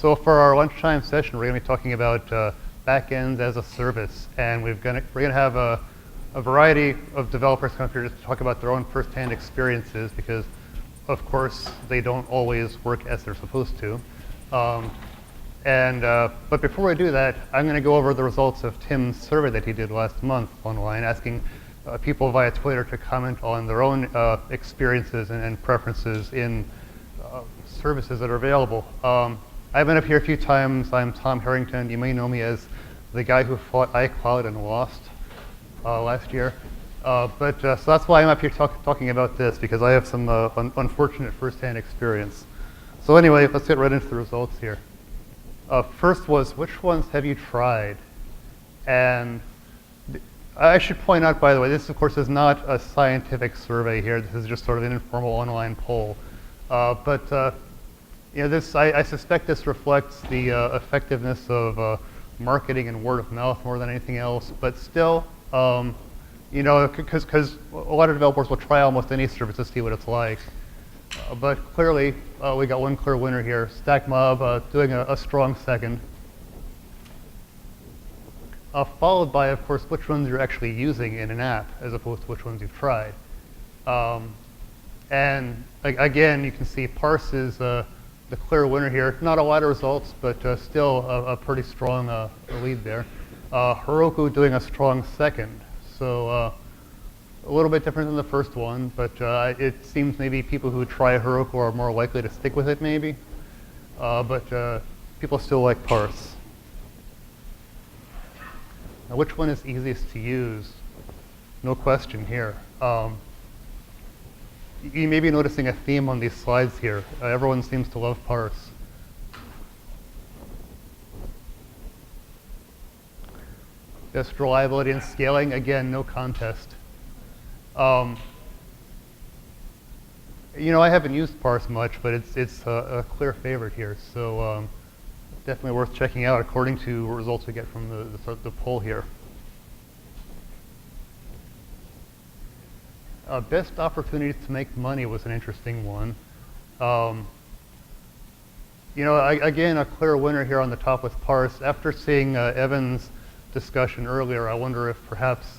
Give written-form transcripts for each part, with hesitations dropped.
So for our lunchtime session, we're going to be talking about backends as a service, and we're going to have a variety of developers come up here just to talk about their own first-hand experiences, because of course they don't always work as they're supposed to. But before we do that, I'm going to go over the results of Tim's survey that he did last month online, asking people via Twitter to comment on their own experiences and preferences in services that are available. I've been up here a few times. I'm Tom Harrington. You may know me as the guy who fought iCloud and lost last year. So that's why I'm up here talking about this, because I have some unfortunate first-hand experience. So anyway, let's get right into the results here. First was, which ones have you tried? And I should point out, by the way, this of course is not a scientific survey here. This is just sort of an informal online poll. I suspect this reflects the effectiveness of marketing and word of mouth more than anything else. But still, because a lot of developers will try almost any service to see what it's like. But clearly, we got one clear winner here. StackMob doing a strong second. Followed by, of course, which ones you're actually using in an app, as opposed to which ones you've tried. Again, you can see Parse is the clear winner here. Not a lot of results, but still a pretty strong lead there. Heroku doing a strong second. So a little bit different than the first one, but it seems maybe people who try Heroku are more likely to stick with it, maybe. People still like Parse. Now, which one is easiest to use? No question here. You may be noticing a theme on these slides here. Everyone seems to love Parse. Just reliability and scaling, again, no contest. I haven't used Parse much, but it's a clear favorite here. So definitely worth checking out according to results we get from the poll here. Best opportunities to make money was an interesting one. Again, a clear winner here on the top with Parse. After seeing Evan's discussion earlier, I wonder if perhaps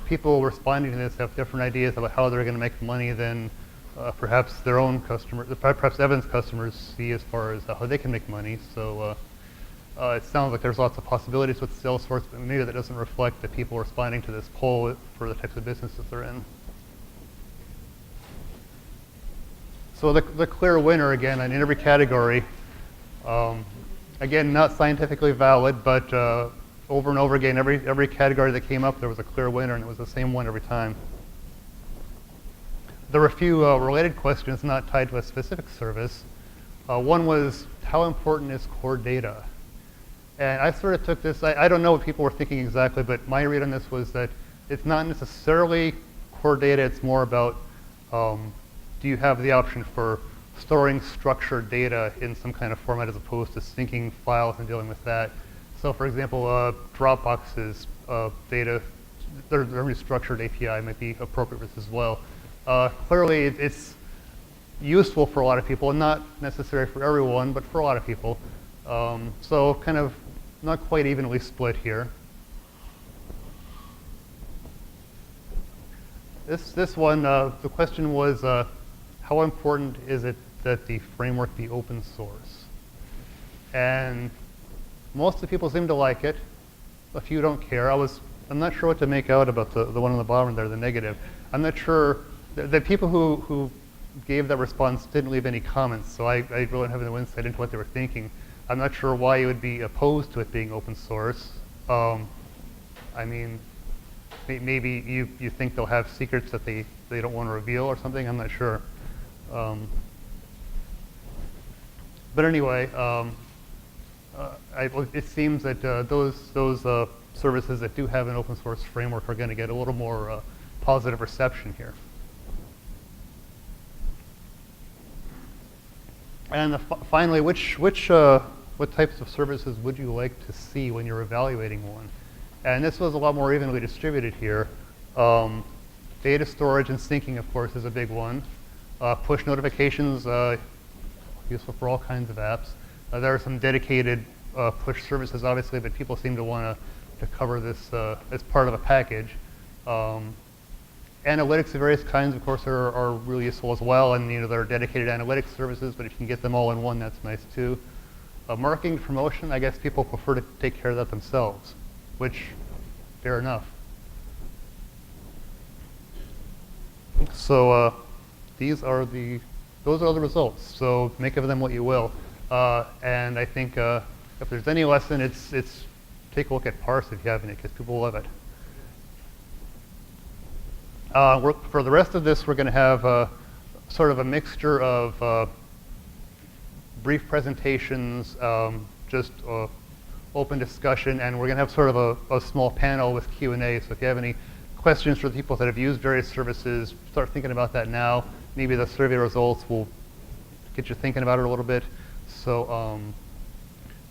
people responding to this have different ideas about how they're going to make money than perhaps their own customers, perhaps Evan's customers see as far as how they can make money. So it sounds like there's lots of possibilities with Salesforce, but maybe that doesn't reflect the people responding to this poll for the types of businesses they're in. So the clear winner, again, in every category, again, not scientifically valid, but over and over again, every category that came up, there was a clear winner, and it was the same one every time. There were a few related questions not tied to a specific service. One was, how important is core data? And I sort of took this, I don't know what people were thinking exactly, but my read on this was that it's not necessarily core data, it's more about do you have the option for storing structured data in some kind of format as opposed to syncing files and dealing with that. So for example, Dropbox's data, their restructured API might be appropriate for this as well. Clearly, it's useful for a lot of people, and not necessary for everyone, but for a lot of people. So kind of not quite evenly split here. This one, the question was, how important is it that the framework be open source? And most of the people seem to like it. A few don't care. I'm not sure what to make out about the one on the bottom there, the negative. I'm not sure. The people who gave that response didn't leave any comments, so I really don't have no insight into what they were thinking. I'm not sure why you would be opposed to it being open source. I mean, maybe you think they'll have secrets that they don't want to reveal or something. I'm not sure. But anyway, it seems that those services that do have an open source framework are going to get a little more positive reception here. And finally, what types of services would you like to see when you're evaluating one? And this was a lot more evenly distributed here. Data storage and syncing, of course, is a big one. Push notifications, useful for all kinds of apps. There are some dedicated push services, obviously, but people seem to want to cover this as part of a package. Analytics of various kinds, of course, are really useful as well, and there are dedicated analytics services, but if you can get them all in one, that's nice too. Marketing promotion, I guess people prefer to take care of that themselves, which, fair enough. So those are the results. So make of them what you will. And I think if there's any lesson, it's take a look at Parse if you haven't, because people love it. For the rest of this, we're going to have sort of a mixture of brief presentations, just open discussion, and we're going to have sort of a small panel with Q&A. So if you have any questions for the people that have used various services, start thinking about that now. Maybe the survey results will get you thinking about it a little bit. So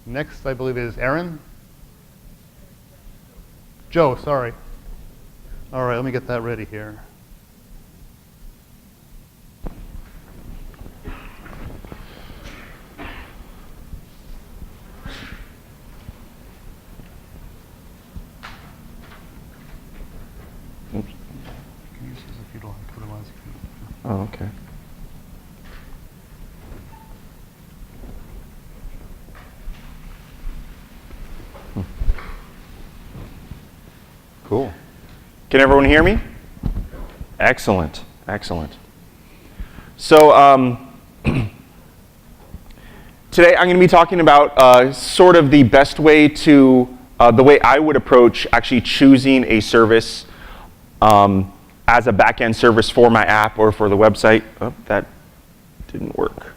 next, I believe, is Aaron. Joe, sorry. All right, let me get that ready here. Oops. Can you use this if you don't have to put them on screen? Oh, okay. Cool. Can everyone hear me? Excellent, excellent. So today I'm going to be talking about sort of the best way to, the way I would approach actually choosing a service as a backend service for my app or for the website. Oh, that didn't work.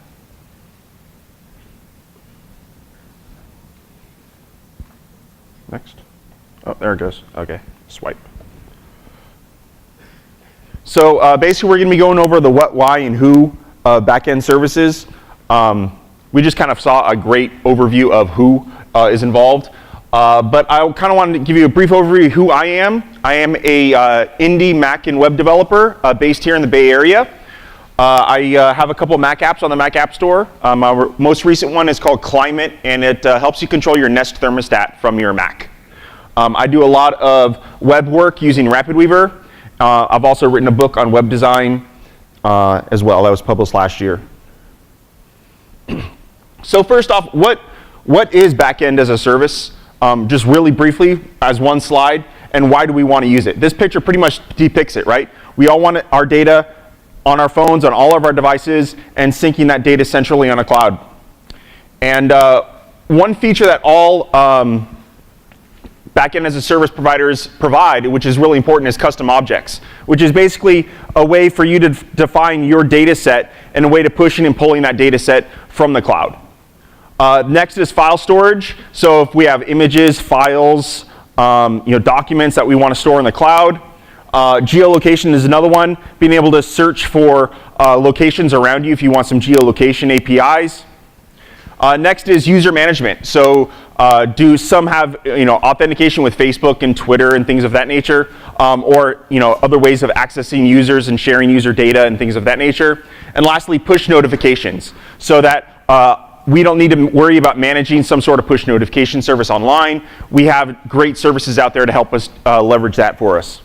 Next. Oh, there it goes. Okay, swipe. So basically, we're going to be going over the what, why, and who backend services. We just kind of saw a great overview of who is involved. But I kind of wanted to give you a brief overview of who I am. I am a indie Mac and web developer based here in the Bay Area. I have a couple of Mac apps on the Mac App Store. My most recent one is called Climate, and it helps you control your Nest thermostat from your Mac. I do a lot of web work using RapidWeaver. I've also written a book on web design as well. That was published last year. So first off, what is backend as a service? Just really briefly, as one slide, and why do we want to use it? This picture pretty much depicts it, right? We all want our data on our phones, on all of our devices, and syncing that data centrally on a cloud. And one feature that all backend as a service providers provide, which is really important, is custom objects, which is basically a way for you to define your data set and a way to pushing and pulling that data set from the cloud. Next is file storage. So if we have images, files, documents that we want to store in the cloud. Geolocation is another one, being able to search for locations around you if you want some geolocation APIs. Next is user management. So do some have authentication with Facebook and Twitter and things of that nature, or other ways of accessing users and sharing user data and things of that nature. And lastly, push notifications, so that we don't need to worry about managing some sort of push notification service online. We have great services out there to help us leverage that for us.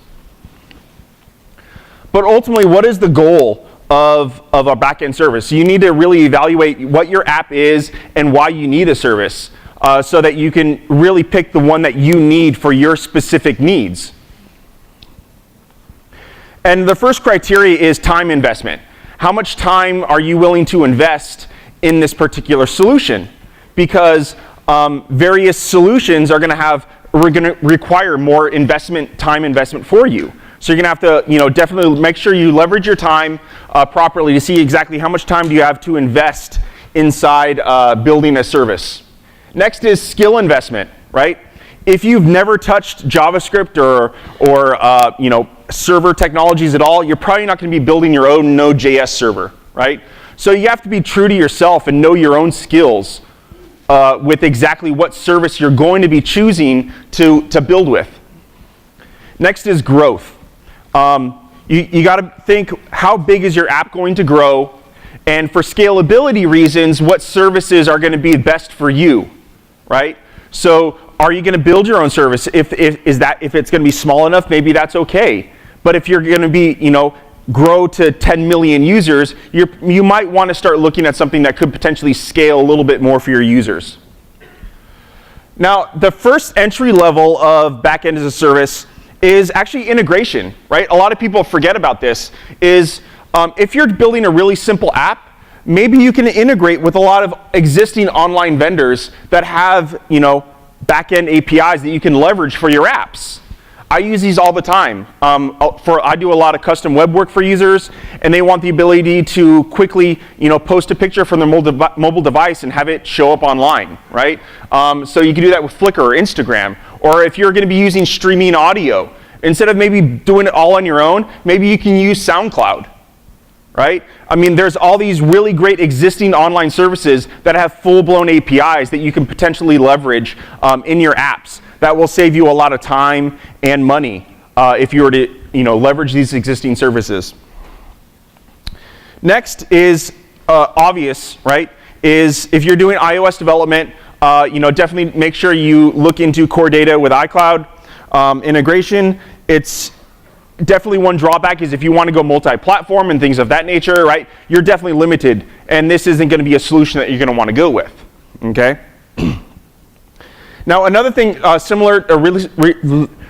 But ultimately, what is the goal of a backend service? So you need to really evaluate what your app is and why you need a service, so that you can really pick the one that you need for your specific needs. And the first criteria is time investment. How much time are you willing to invest in this particular solution? Because various solutions are going to require more time investment for you. So you're going to have to definitely make sure you leverage your time properly to see exactly how much time do you have to invest inside building a service. Next is skill investment, right? If you've never touched JavaScript or server technologies at all, you're probably not going to be building your own Node.js server, right? So you have to be true to yourself and know your own skills with exactly what service you're going to be choosing to build with. Next is growth. You got to think, how big is your app going to grow, And for scalability reasons, what services are going to be best for you, right? So are you going to build your own service? If it's going to be small enough, maybe that's okay. But if you're going to be, grow to 10 million users, you might want to start looking at something that could potentially scale a little bit more for your users. Now, the first entry level of backend as a service is actually integration, right? A lot of people forget about this, is if you're building a really simple app, maybe you can integrate with a lot of existing online vendors that have, backend APIs that you can leverage for your apps. I use these all the time. I do a lot of custom web work for users, and they want the ability to quickly, post a picture from their mobile device and have it show up online, right? So you can do that with Flickr or Instagram. Or if you're going to be using streaming audio, instead of maybe doing it all on your own, maybe you can use SoundCloud, right? I mean, there's all these really great existing online services that have full-blown APIs that you can potentially leverage in your apps. That will save you a lot of time and money if you were to leverage these existing services. Next is obvious, right? Is if you're doing iOS development, definitely make sure you look into core data with iCloud integration. It's definitely one drawback is if you want to go multi-platform and things of that nature, right? You're definitely limited, and this isn't going to be a solution that you're going to want to go with. Okay. Now, another thing similar,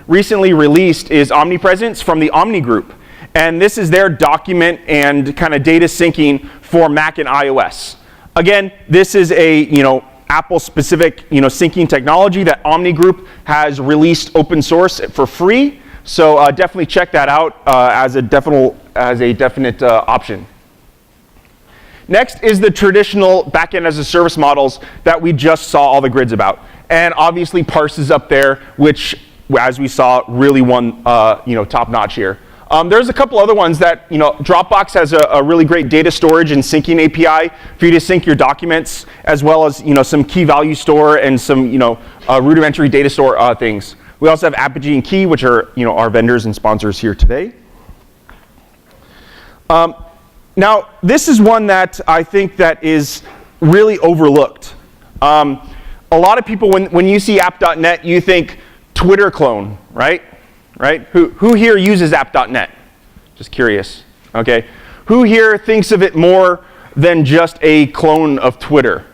recently released is Omnipresence from the Omni Group. And this is their document and kind of data syncing for Mac and iOS. Again, this is a Apple-specific syncing technology that Omni Group has released open source for free. So definitely check that out as a definite option. Next is the traditional backend as a service models that we just saw all the grids about. And obviously Parse is up there, which, as we saw, really won top notch here. There's a couple other ones that, Dropbox has a really great data storage and syncing API for you to sync your documents, as well as, some key value store and some, rudimentary data store things. We also have Apogee and Key, which are, our vendors and sponsors here today. Now, this is one that I think that is really overlooked. A lot of people, when you see app.net, you think Twitter clone, right? Right? Who here uses app.net? Just curious. Okay. Who here thinks of it more than just a clone of Twitter?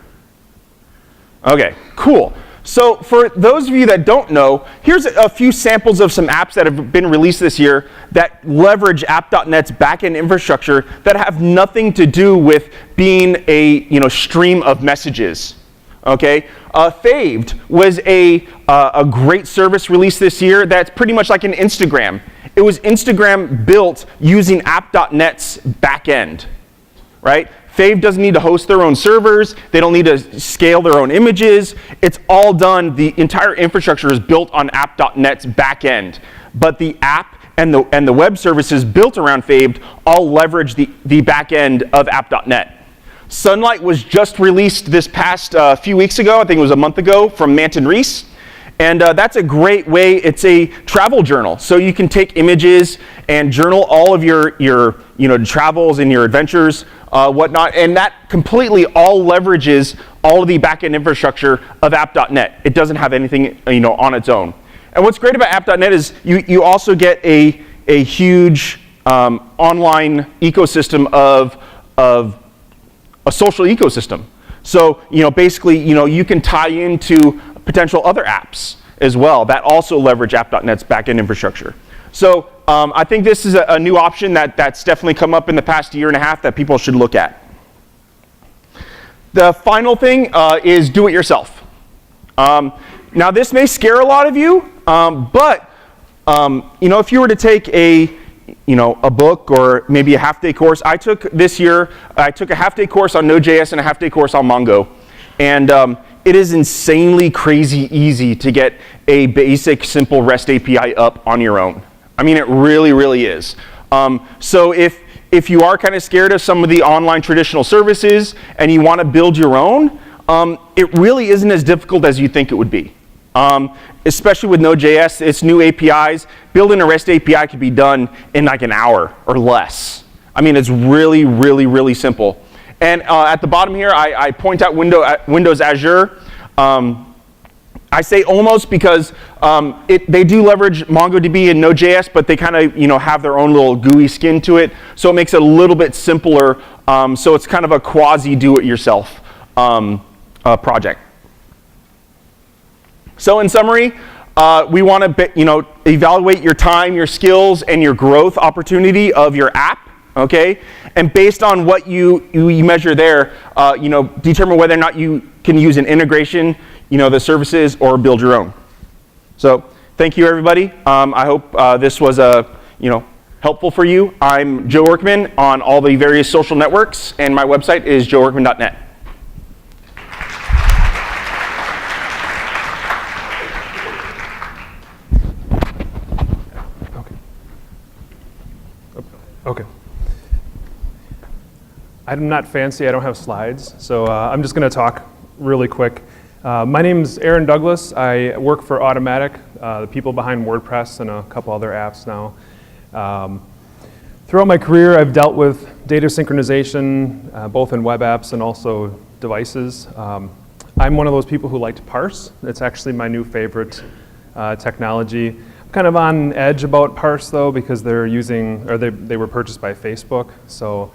Okay, cool. So for those of you that don't know, here's a few samples of some apps that have been released this year that leverage app.net's backend infrastructure that have nothing to do with being a stream of messages. Okay, Faved was a great service released this year that's pretty much like an Instagram. It was Instagram built using app.net's backend, right? Faved doesn't need to host their own servers. They don't need to scale their own images. It's all done. The entire infrastructure is built on app.net's backend. But the app and the web services built around Faved all leverage the backend of app.net. Sunlight was just released this past few weeks ago. I think it was a month ago from Manton Reese. And that's a great way. It's a travel journal. So you can take images and journal all of your travels and your adventures, whatnot. And that completely all leverages all of the backend infrastructure of app.net. It doesn't have anything on its own. And what's great about app.net is you also get a huge online ecosystem of a social ecosystem. So, basically, you can tie into potential other apps as well that also leverage app.net's backend infrastructure. So, I think this is a new option that's definitely come up in the past year and a half that people should look at. The final thing is do it yourself. Now, this may scare a lot of you, but if you were to take a book or maybe a half-day course. I took a half-day course on Node.js and a half-day course on Mongo. And it is insanely crazy easy to get a basic, simple REST API up on your own. I mean, it really, really is. So if you are kind of scared of some of the online traditional services and you want to build your own, it really isn't as difficult as you think it would be. Especially with Node.js, its new APIs, building a REST API could be done in like an hour or less. I mean, it's really, really, really simple. And at the bottom here, I point out Windows Azure. I say almost because they do leverage MongoDB and Node.js, but they kind of have their own little GUI skin to it, so it makes it a little bit simpler. So it's kind of a quasi do-it-yourself project. So in summary, we want to evaluate your time, your skills, and your growth opportunity of your app. Okay, and based on what you measure there, determine whether or not you can use an integration, the services, or build your own. So thank you, everybody. I hope this was helpful for you. I'm Joe Workman on all the various social networks, and my website is joeworkman.net. Okay. I'm not fancy, I don't have slides, so I'm just going to talk really quick. My name's Aaron Douglas. I work for Automatic, the people behind WordPress and a couple other apps now. Throughout my career, I've dealt with data synchronization, both in web apps and also devices. I'm one of those people who like to Parse. It's actually my new favorite technology. I'm kind of on edge about Parse though, because they were purchased by Facebook, so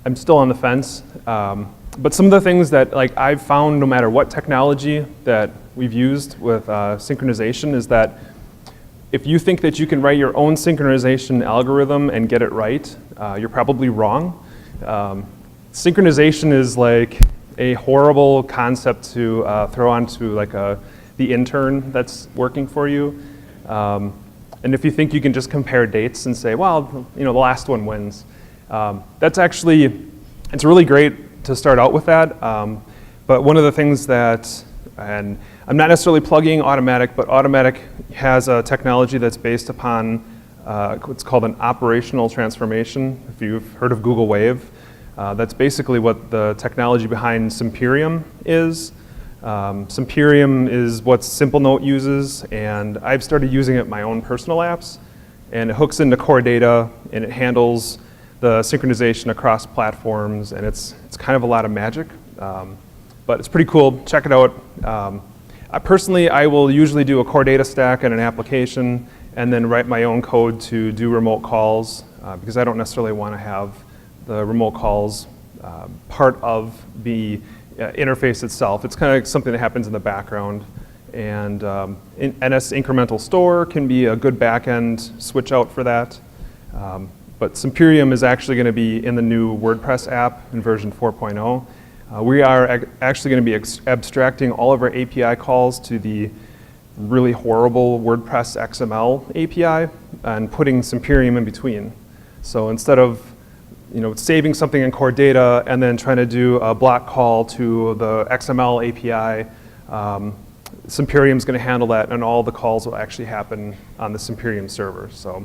I'm still on the fence. But some of the things that I've found, no matter what technology that we've used with synchronization, is that if you think that you can write your own synchronization algorithm and get it right, you're probably wrong. Synchronization is like a horrible concept to throw onto the intern that's working for you. And if you think you can just compare dates and say, well, the last one wins, it's really great to start out with that. But one of the things that, and I'm not necessarily plugging Automatic, but Automatic has a technology that's based upon what's called an operational transformation. If you've heard of Google Wave, that's basically what the technology behind Simperium is. Simperium is what SimpleNote uses, and I've started using it in my own personal apps, and it hooks into core data, and it handles the synchronization across platforms, and it's kind of a lot of magic, but it's pretty cool. Check it out. I will usually do a core data stack and an application, and then write my own code to do remote calls, because I don't necessarily want to have the remote calls part of the interface itself. It's kind of something that happens in the background, and NS incremental store can be a good backend switch out for that. But Simperium is actually going to be in the new WordPress app in version 4.0. We are actually going to be abstracting all of our API calls to the really horrible WordPress XML API and putting Simperium in between. So instead of saving something in core data and then trying to do a block call to the XML API, Simperium is going to handle that, and all the calls will actually happen on the Simperium server. So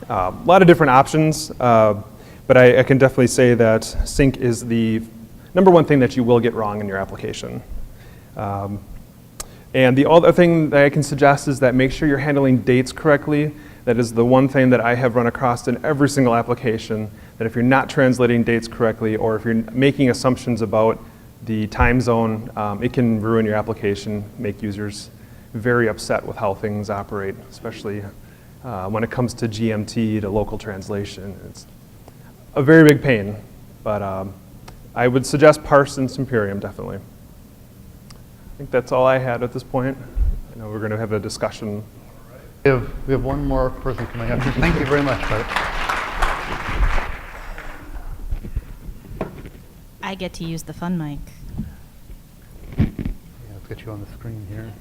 a lot of different options, but I can definitely say that sync is the #1 thing that you will get wrong in your application. And the other thing that I can suggest is that make sure you're handling dates correctly. That is the one thing that I have run across in every single application, that if you're not translating dates correctly, or if you're making assumptions about the time zone, it can ruin your application, make users very upset with how things operate, especially when it comes to GMT, to local translation. It's a very big pain, but I would suggest Parse and Simperium, definitely. I think that's all I had at this point. I know we're going to have a discussion. We have one more person coming up. Thank you very much, Bart. I get to use the fun mic. Yeah, let's get you on the screen here.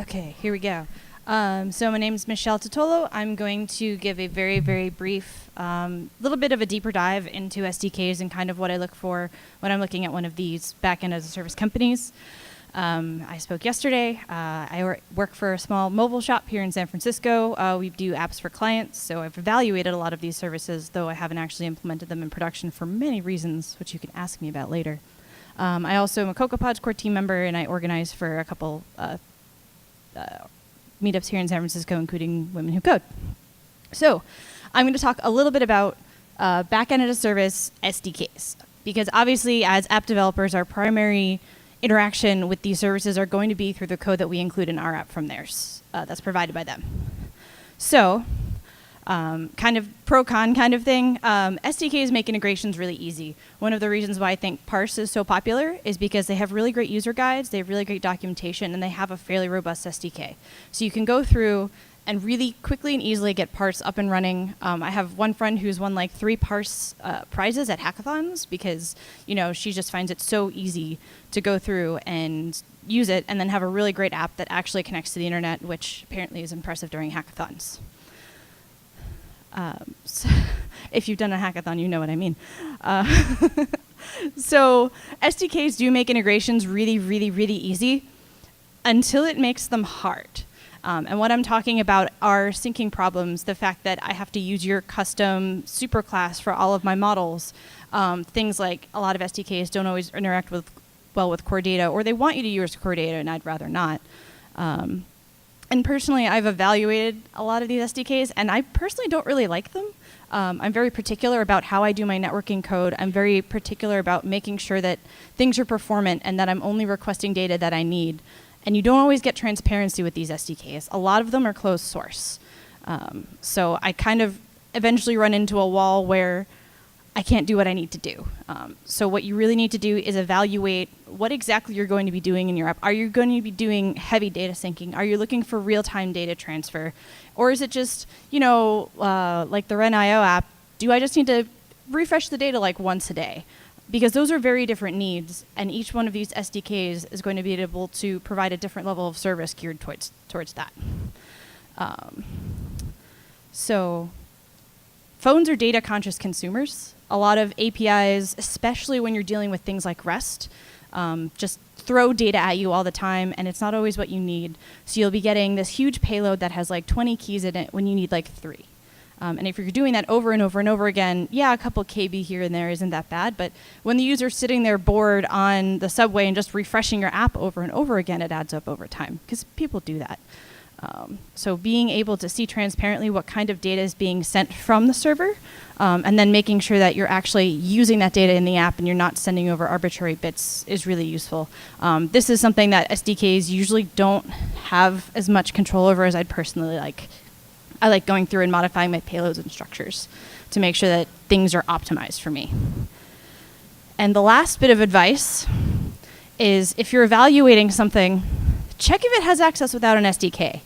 Okay, here we go. So my name is Michelle Totolo. I'm going to give a very, very brief, little bit of a deeper dive into SDKs and kind of what I look for when I'm looking at one of these backend as a service companies. I spoke yesterday. I work for a small mobile shop here in San Francisco. We do apps for clients, so I've evaluated a lot of these services, though I haven't actually implemented them in production for many reasons, which you can ask me about later. I also am a CocoaPods core team member, and I organize for a couple meetups here in San Francisco, including Women Who Code. So I'm going to talk a little bit about backend as a service SDKs, because obviously as app developers, our primary interaction with these services are going to be through the code that we include in our app from theirs, that's provided by them. So kind of pro-con kind of thing, SDKs make integrations really easy. One of the reasons why I think Parse is so popular is because they have really great user guides, they have really great documentation, and they have a fairly robust SDK. So you can go through and really quickly and easily get Parse up and running. I have one friend who's won like 3 Parse prizes at hackathons because, you know, she just finds it so easy to go through and use it and then have a really great app that actually connects to the internet, which apparently is impressive during hackathons. So if you've done a hackathon, you know what I mean. So SDKs do make integrations really, really, really easy until it makes them hard. And what I'm talking about are syncing problems, the fact that I have to use your custom superclass for all of my models. Things like a lot of SDKs don't always interact well with core data, or they want you to use core data, and I'd rather not. And personally, I've evaluated a lot of these SDKs, and I personally don't really like them. I'm very particular about how I do my networking code. I'm very particular about making sure that things are performant and that I'm only requesting data that I need. And you don't always get transparency with these SDKs. A lot of them are closed source. So I kind of eventually run into a wall where I can't do what I need to do. So what you really need to do is evaluate what exactly you're going to be doing in your app. Are you going to be doing heavy data syncing? Are you looking for real-time data transfer? Or is it just, you know, like the Ren.io app, do I just need to refresh the data like once a day? Because those are very different needs, and each one of these SDKs is going to be able to provide a different level of service geared towards that. So phones are data-conscious consumers. A lot of APIs, especially when you're dealing with things like REST, just throw data at you all the time, and it's not always what you need. So you'll be getting this huge payload that has like 20 keys in it when you need like 3. And if you're doing that over and over and over again, yeah, a couple KB here and there isn't that bad, but when the user's sitting there bored on the subway and just refreshing your app over and over again, it adds up over time, because people do that. So being able to see transparently what kind of data is being sent from the server, and then making sure that you're actually using that data in the app and you're not sending over arbitrary bits is really useful. This is something that SDKs usually don't have as much control over as I'd personally like. I like going through and modifying my payloads and structures to make sure that things are optimized for me. And the last bit of advice is if you're evaluating something, check if it has access without an SDK.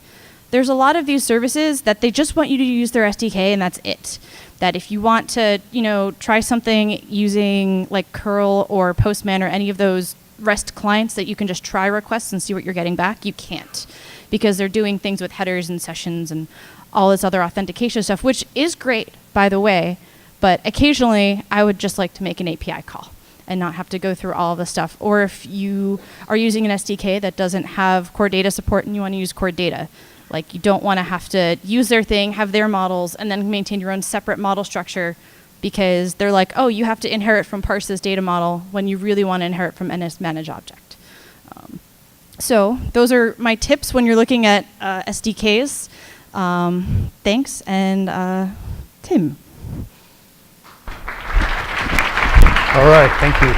There's a lot of these services that they just want you to use their SDK and that's it. That if you want to, you know, try something using like curl or Postman or any of those REST clients that you can just try requests and see what you're getting back, you can't. Because they're doing things with headers and sessions and all this other authentication stuff, which is great, by the way, but occasionally I would just like to make an API call and not have to go through all of the stuff. Or if you are using an SDK that doesn't have core data support and you want to use core data, like you don't want to have to use their thing, have their models, and then maintain your own separate model structure because they're like, oh, you have to inherit from Parse's data model when you really want to inherit from NSManage object. So those are my tips when you're looking at SDKs. Thanks, and Tim. All right, thank you.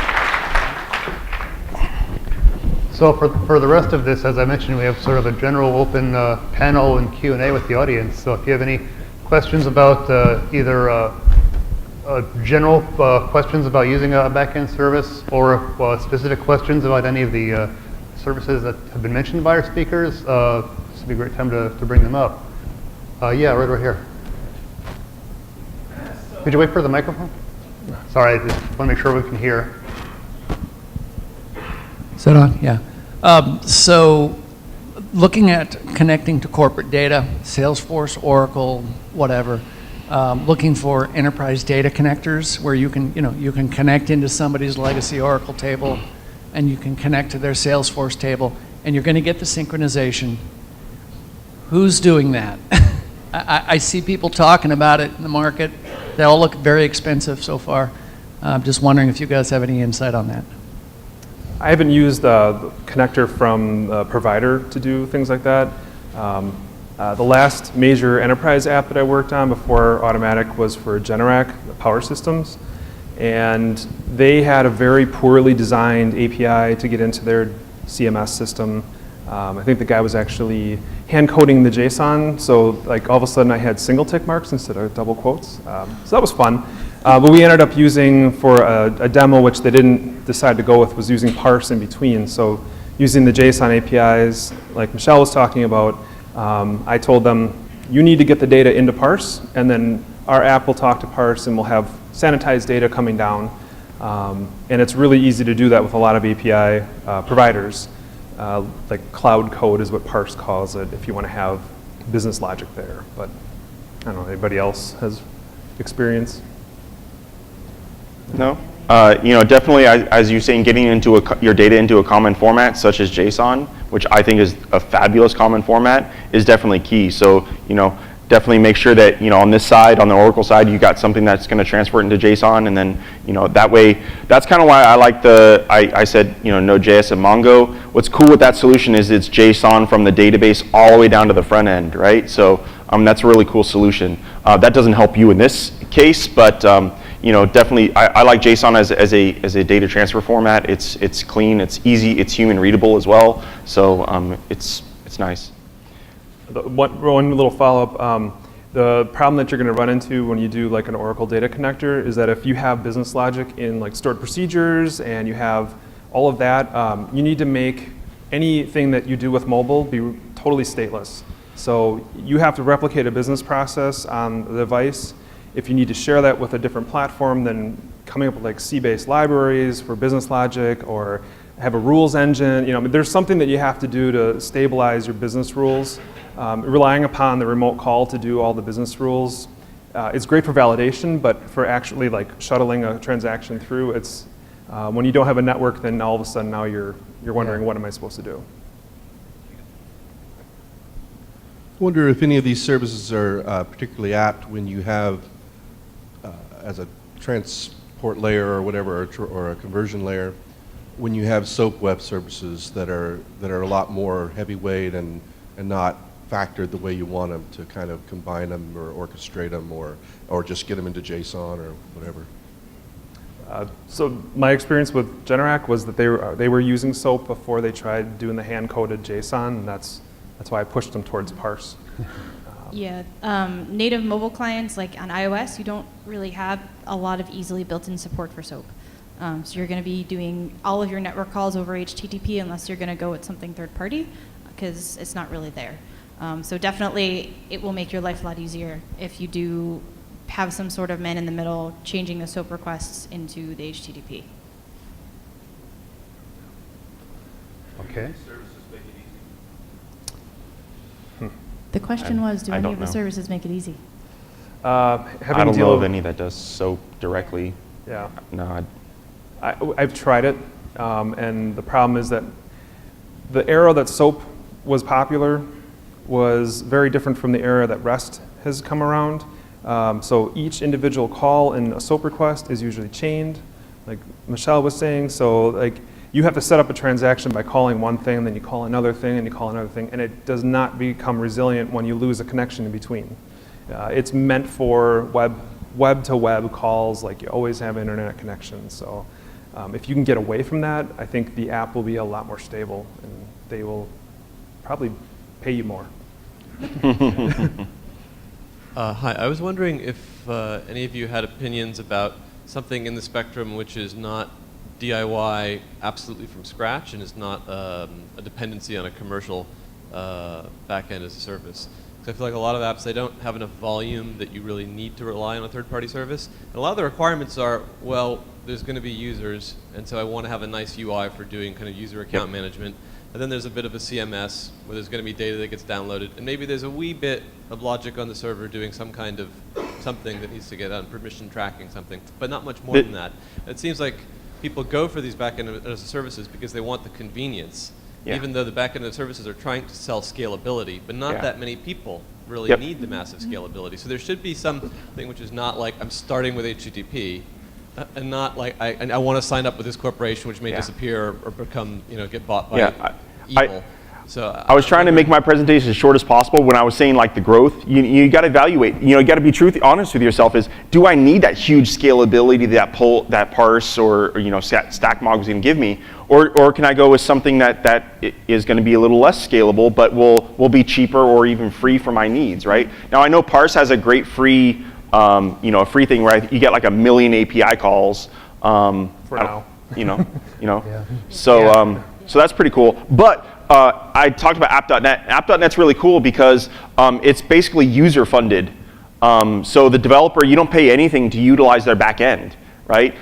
So for the rest of this, as I mentioned, we have sort of a general open panel and Q&A with the audience. So if you have any questions about either general questions about using a backend service or specific questions about any of the services that have been mentioned by our speakers, this would be a great time to bring them up. Yeah, right over here. Could you wait for the microphone? Sorry, I just want to make sure we can hear. Is that on? Yeah. So looking at connecting to corporate data, Salesforce, Oracle, whatever, looking for enterprise data connectors where you can connect into somebody's legacy Oracle table and you can connect to their Salesforce table and you're going to get the synchronization. Who's doing that? I see people talking about it in the market. They all look very expensive so far. I'm just wondering if you guys have any insight on that. I haven't used the connector from the provider to do things like that. The last major enterprise app that I worked on before Automatic was for Generac, the power systems. And they had a very poorly designed API to get into their CMS system. I think the guy was actually hand coding the JSON, so like all of a sudden I had single tick marks instead of double quotes. So that was fun. But we ended up using, for a demo which they didn't decide to go with, was using Parse in between. So using the JSON APIs, like Michelle was talking about, I told them, you need to get the data into Parse, and then our app will talk to Parse and we'll have sanitized data coming down. And it's really easy to do that with a lot of API providers. Like cloud code is what Parse calls it, if you want to have business logic there. But I don't know, anybody else has experience? No? Definitely, as you're saying, getting into your data into a common format, such as JSON, which I think is a fabulous common format, is definitely key. So, definitely make sure that, on this side, on the Oracle side, you got something that's going to transfer it into JSON, and then, that way, that's kind of why I like I said, Node.js and Mongo. What's cool with that solution is it's JSON from the database all the way down to the front end, right? So that's a really cool solution. That doesn't help you in this case, but definitely, I like JSON as a data transfer format. It's clean, it's easy, it's human readable as well. So it's nice. One little follow-up. The problem that you're going to run into when you do like an Oracle data connector is that if you have business logic in like stored procedures and you have all of that, you need to make anything that you do with mobile be totally stateless. So you have to replicate a business process on the device. If you need to share that with a different platform, then coming up with like C-based libraries for business logic or have a rules engine, there's something that you have to do to stabilize your business rules. Relying upon the remote call to do all the business rules is great for validation, but for actually like shuttling a transaction through, it's when you don't have a network, then all of a sudden now you're wondering, what am I supposed to do? I wonder if any of these services are particularly apt when you have, as a transport layer or whatever, or a conversion layer, when you have SOAP web services that are a lot more heavyweight and not factored the way you want them to kind of combine them or orchestrate them or just get them into JSON or whatever. So my experience with Generac was that they were using SOAP before they tried doing the hand-coded JSON, and that's why I pushed them towards Parse. Yeah, native mobile clients like on iOS, you don't really have a lot of easily built-in support for SOAP. So you're going to be doing all of your network calls over HTTP unless you're going to go with something third-party, because it's not really there. So definitely, it will make your life a lot easier if you do have some sort of man in the middle changing the SOAP requests into the HTTP. Okay. The question was, do any don't of the know. services make it easy? I don't know of any that does SOAP directly. Yeah. No, I've tried it, and the problem is that the era that SOAP was popular was very different from the era that REST has come around. So each individual call in a SOAP request is usually chained, like Michelle was saying. So like you have to set up a transaction by calling one thing, then you call another thing, and you call another thing, and it does not become resilient when you lose a connection in between. It's meant for web-to-web calls, like you always have internet connections. So if you can get away from that, I think the app will be a lot more stable, and they will probably pay you more. Hi, I was wondering if any of you had opinions about something in the spectrum which is not DIY absolutely from scratch and is not a dependency on a commercial backend as a service. Because I feel like a lot of apps, they don't have enough volume that you really need to rely on a third-party service. And a lot of the requirements are, well, there's going to be users, and so I want to have a nice UI for doing kind of user account management. And then there's a bit of a CMS where there's going to be data that gets downloaded. And maybe there's a wee bit of logic on the server doing some kind of something that needs to get on, permission tracking something, but not much more than that. It seems like people go for these backend as services because they want the convenience, even though the backend services are trying to sell scalability, but not that many people really need the massive scalability. So there should be something which is not like I'm starting with HTTP, and not like I want to sign up with this corporation which may disappear or become, get bought by evil. So I was trying to make my presentation as short as possible when I was saying like the growth. You got to evaluate. You got to be honest with yourself. Is do I need that huge scalability that Parse or Stack Mod is going to give me, or can I go with something that is going to be a little less scalable but will be cheaper or even free for my needs, right? Now I know Parse has a great free a free thing where you get like 1 million API calls. For now. So that's pretty cool. But I talked about app.net. App.net's really cool because it's basically user funded. So the developer, you don't pay anything to utilize their back end, right?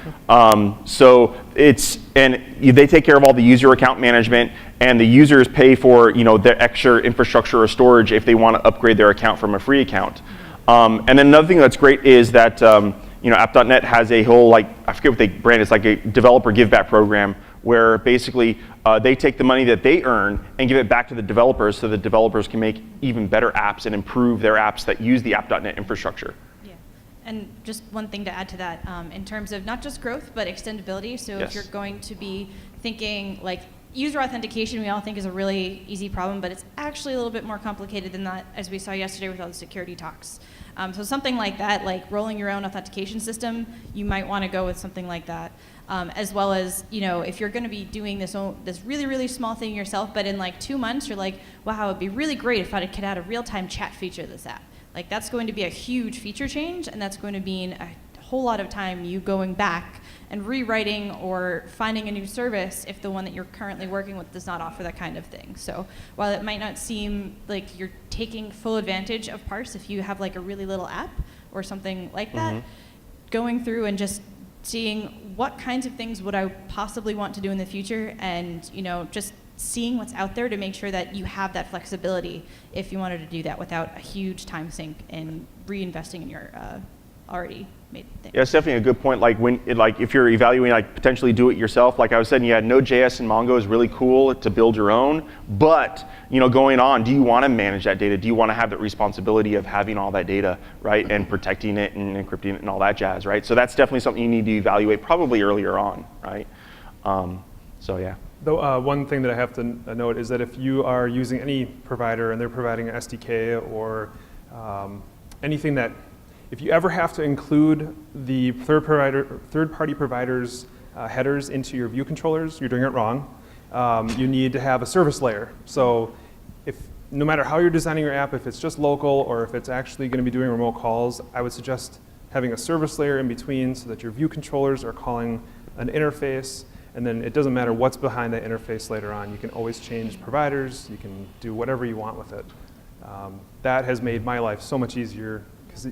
So they take care of all the user account management, and the users pay for their extra infrastructure or storage if they want to upgrade their account from a free account. And then another thing that's great is that app.net has a whole, I forget what they brand, it's like a developer give back program where basically they take the money that they earn and give it back to the developers so the developers can make even better apps and improve their apps that use the app.net infrastructure. Yeah, and just one thing to add to that, in terms of not just growth, but extendability. So if you're going to be thinking like user authentication, we all think is a really easy problem, but it's actually a little bit more complicated than that, as we saw yesterday with all the security talks. So something like that, like rolling your own authentication system, you might want to go with something like that. As well as, if you're going to be doing this really, really small thing yourself, but in like 2 months, you're like, wow, it'd be really great if I could add a real-time chat feature to this app. Like that's going to be a huge feature change, and that's going to mean a whole lot of time you going back and rewriting or finding a new service if the one that you're currently working with does not offer that kind of thing. So while it might not seem like you're taking full advantage of Parse, if you have like a really little app or something like that, going through and just seeing what kinds of things would I possibly want to do in the future, and just seeing what's out there to make sure that you have that flexibility if you wanted to do that without a huge time sink and reinvesting in your already made thing. Yeah, it's definitely a good point. If you're evaluating potentially do it yourself, like I was saying, Node.js and Mongo is really cool to build your own, but going on, do you want to manage that data? Do you want to have the responsibility of having all that data, right, and protecting it and encrypting it and all that jazz, right? So that's definitely something you need to evaluate probably earlier on, right? So yeah. Though one thing that I have to note is that if you are using any provider and they're providing an SDK or anything that, if you ever have to include the third-party provider's headers into your view controllers, you're doing it wrong. You need to have a service layer. So no matter how you're designing your app, if it's just local or if it's actually going to be doing remote calls, I would suggest having a service layer in between so that your view controllers are calling an interface, and then it doesn't matter what's behind that interface later on. You can always change providers. You can do whatever you want with it. That has made my life so much easier because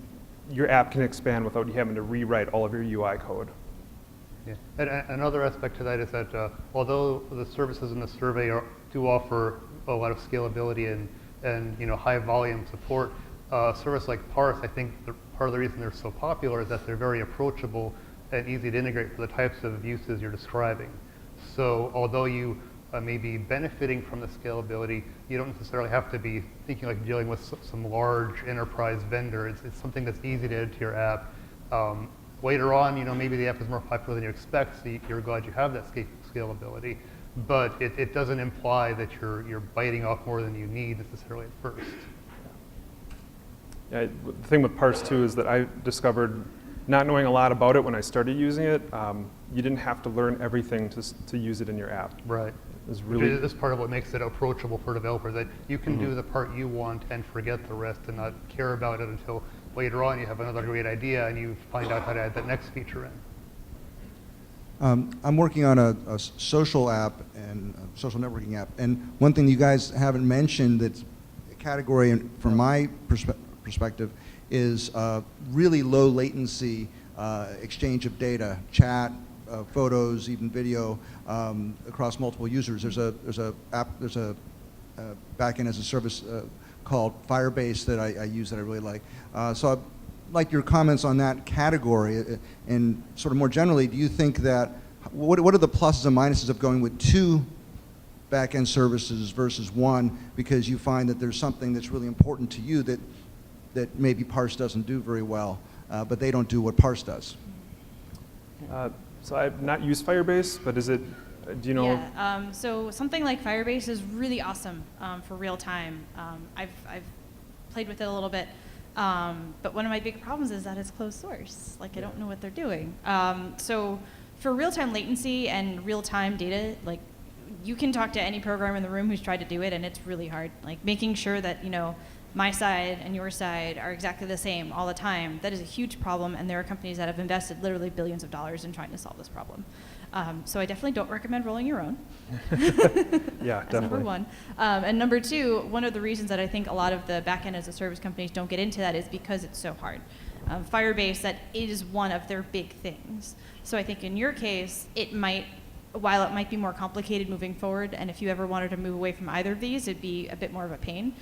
your app can expand without you having to rewrite all of your UI code. Yeah. And another aspect to that is that although the services in the survey do offer a lot of scalability and high volume support, a service like Parse, I think part of the reason they're so popular is that they're very approachable and easy to integrate for the types of uses you're describing. So although you may be benefiting from the scalability, you don't necessarily have to be thinking like dealing with some large enterprise vendor. It's something that's easy to add to your app. Later on, maybe the app is more popular than you expect, so you're glad you have that scalability. But it doesn't imply that you're biting off more than you need necessarily at first. Yeah, the thing with Parse too is that I discovered, not knowing a lot about it when I started using it, you didn't have to learn everything to use it in your app. Right. Is really this part of what makes it approachable for developers, that you can do the part you want and forget the rest and not care about it until later on you have another great idea and you find out how to add that next feature in. I'm working on a social app and a social networking app, and one thing you guys haven't mentioned that's category, from my perspective, is really low latency exchange of data, chat, photos, even video, across multiple users. There's a backend as a service called Firebase that I use that I really like. So I'd like your comments on that category, and sort of more generally, do you think that, what are the pluses and minuses of going with 2 backend services versus 1, because you find that there's something that's really important to you that maybe Parse doesn't do very well, but they don't do what Parse does? So I've not used Firebase, but is it, do you know? Yeah, so something like Firebase is really awesome for real time. I've played with it a little bit, but one of my big problems is that it's closed source. Like, I don't know what they're doing. So for real-time latency and real-time data, like, you can talk to any programmer in the room who's tried to do it, and it's really hard. Like, making sure that, you know, my side and your side are exactly the same all the time, that is a huge problem, and there are companies that have invested literally billions of dollars in trying to solve this problem. So I definitely don't recommend rolling your own. Yeah, That's definitely. number one. And number two, one of the reasons that I think a lot of the backend as a service companies don't get into that is because it's so hard. Firebase, that is one of their big things. So I think in your case, it might, while it might be more complicated moving forward, and if you ever wanted to move away from either of these, it'd be a bit more of a pain.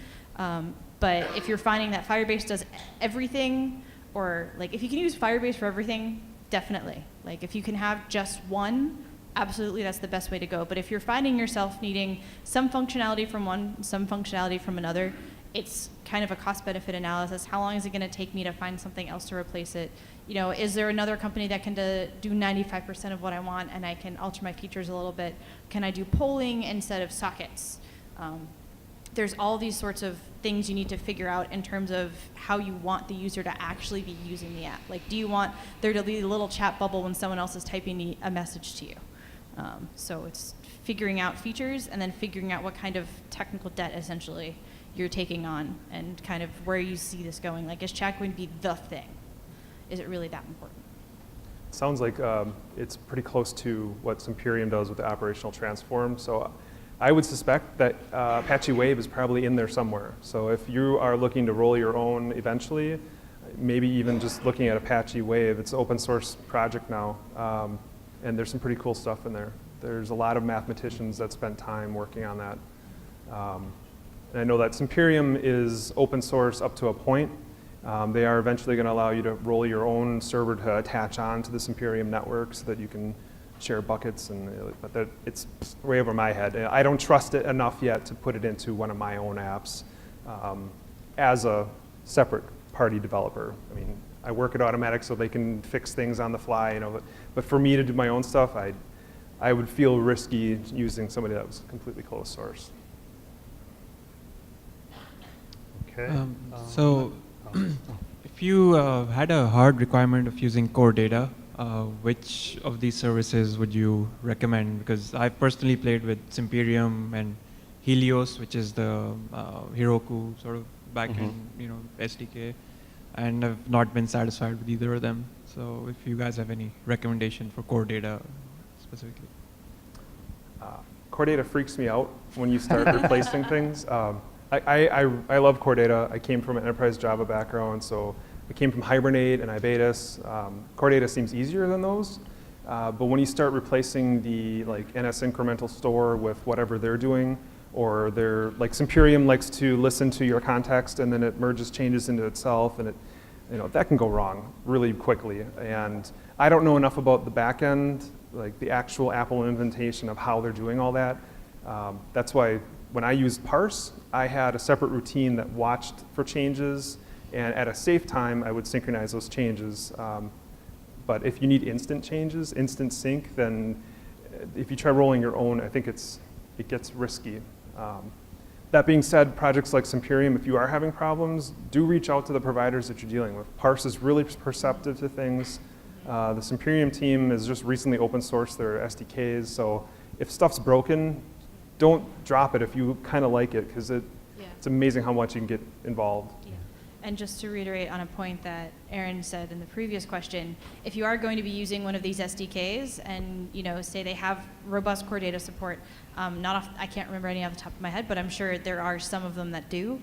But if you're finding that Firebase does everything, or like if you can use Firebase for everything, definitely. Like if you can have just one, absolutely that's the best way to go. But if you're finding yourself needing some functionality from one, some functionality from another, it's kind of a cost-benefit analysis. How long is it going to take me to find something else to replace it? You know, is there another company that can do 95% of what I want, and I can alter my features a little bit? Can I do polling instead of sockets? There's all these sorts of things you need to figure out in terms of how you want the user to actually be using the app. Like, do you want there to be a little chat bubble when someone else is typing a message to you? So it's figuring out features and then figuring out what kind of technical debt, essentially, you're taking on and kind of where you see this going. Like, is chat going to be the thing? Is it really that important? Sounds like it's pretty close to what Simperium does with the operational transform. So I would suspect that Apache Wave is probably in there somewhere. So if you are looking to roll your own eventually, maybe even just looking at Apache Wave, it's an open source project now, and there's some pretty cool stuff in there. There's a lot of mathematicians that spent time working on that. And I know that Simperium is open source up to a point. They are eventually going to allow you to roll your own server to attach on to the Simperium network so that you can share buckets, but it's way over my head. I don't trust it enough yet to put it into one of my own apps as a separate party developer. I mean, I work at Automatic so they can fix things on the fly, you know, but for me to do my own stuff, I would feel risky using somebody that was completely closed source. Okay. So if you had a hard requirement of using core data, which of these services would you recommend? Because I've personally played with Simperium and Helios, which is the Heroku sort of backend, you know, SDK, and I've not been satisfied with either of them. So if you guys have any recommendation for core data specifically. Core data freaks me out when you start replacing things. I love core data. I came from an enterprise Java background, so I came from Hibernate and Ibatus. Core data seems easier than those, but when you start replacing the NS incremental store with whatever they're doing, or they're like Simperium likes to listen to your context and then it merges changes into itself, and that can go wrong really quickly. And I don't know enough about the back end, like the actual Apple implementation of how they're doing all that. That's why when I used Parse, I had a separate routine that watched for changes, and at a safe time, I would synchronize those changes. But if you need instant changes, instant sync, then if you try rolling your own, I think it gets risky. That being said, projects like Simperium, if you are having problems, do reach out to the providers that you're dealing with. Parse is really perceptive to things. The Simperium team has just recently open sourced their SDKs, so if stuff's broken, don't drop it if you kind of like it, because it's amazing how much you can get involved. Yeah. And just to reiterate on a point that Aaron said in the previous question, if you are going to be using one of these SDKs and say they have robust core data support, I can't remember any off the top of my head, but I'm sure there are some of them that do.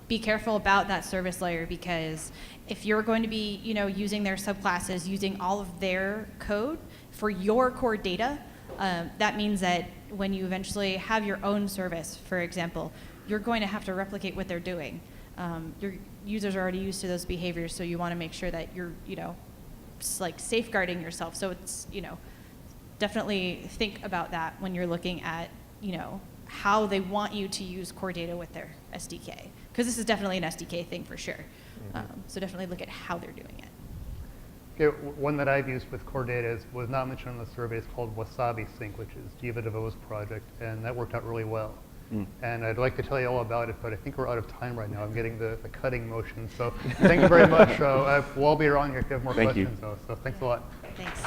Be careful about that service layer, because if you're going to be using their subclasses, using all of their code for your core data, that means that when you eventually have your own service, for example, you're going to have to replicate what they're doing. Your users are already used to those behaviors, so you want to make sure that you're, like safeguarding yourself. So it's, definitely think about that when you're looking at, how they want you to use core data with their SDK, because this is definitely an SDK thing for sure. So definitely look at how they're doing it. Okay, one that I've used with core data was not mentioned on the survey. It's called Wasabi Sync, which is Jiva DeVoe's project, and that worked out really well. And I'd like to tell you all about it, but I think we're out of time right now. I'm getting the cutting motion. So thank you very much. We'll all be around here if you have more questions, though. So thanks a lot. Thanks.